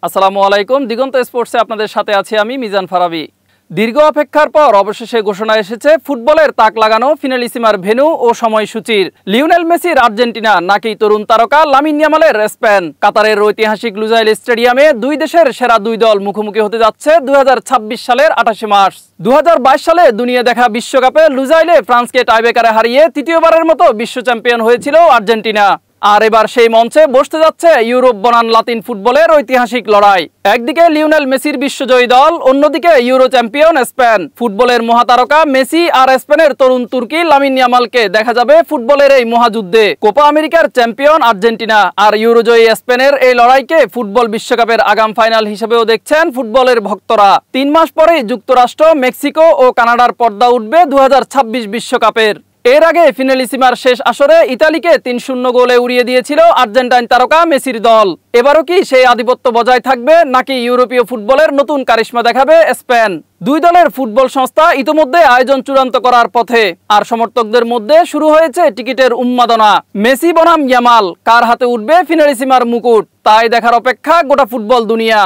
আসসালামু আলাইকুম। দিগন্ত স্পোর্টসে আপনাদের সাথে আছি আমি মিজান ফারাবি। দীর্ঘ অপেক্ষার পর অবশেষে ঘোষণা এসেছে ফুটবলের তাক লাগানো ফিনালিসিমার ভেন্যু ও সময়সূচির। লিওনেল মেসির আর্জেন্টিনা নাকি তরুণ তারকা লামিন ইয়ামালের স্পেন। কাতারের ঐতিহাসিক লুজাইল স্টেডিয়ামে দুই দেশের সেরা দুই দল মুখোমুখি হতে যাচ্ছে 2026 সালের 28 মার্চ। 2022 সালে দুনিয়া দেখা বিশ্বকাপে লুজাইলে ফ্রান্সকে টাইব্রেকারে হারিয়ে তৃতীয়বারের মতো বিশ্ব চ্যাম্পিয়ন হয়েছিল আর্জেন্টিনা। আর এবার সেই মঞ্চে বসতে যাচ্ছে ইউরোপ বনাম লাতিন ফুটবলের ঐতিহাসিক লড়াই। একদিকে লিওনেল মেসির বিশ্বজয়ী দল, অন্যদিকে ইউরো চ্যাম্পিয়ন স্পেন। ফুটবলের মহাতারকা মেসি আর স্পেনের তরুণ তুর্কি লামিন ইয়ামালকে দেখা যাবে ফুটবলের এই মহাযুদ্ধে। কোপা আমেরিকার চ্যাম্পিয়ন আর্জেন্টিনা আর ইউরোজয়ী স্পেনের এই লড়াইকে ফুটবল বিশ্বকাপের আগাম ফাইনাল হিসেবেও দেখছেন ফুটবলের ভক্তরা। 3 মাস পরেই যুক্তরাষ্ট্র, মেক্সিকো ও কানাডার পর্দা উঠবে 2026 বিশ্বকাপের। এর আগে ফিনালিসিমার শেষ আসরে ইতালিকে 3-0 গোলে উড়িয়ে দিয়েছিল আর্জেন্টাইন তারকা মেসির দল। এবারও কি সেই আধিপত্য বজায় থাকবে নাকি ইউরোপীয় ফুটবলের নতুন কারিশমা দেখাবে স্পেন? দুই দলের ফুটবল সংস্থা ইতিমধ্যে আয়োজন চূড়ান্ত করার পথে, আর সমর্থকদের মধ্যে শুরু হয়েছে টিকিটের উন্মাদনা। মেসি বনাম ইয়ামাল, কার হাতে উঠবে ফিনালিসিমার মুকুট, তাই দেখার অপেক্ষা গোটা ফুটবল দুনিয়া।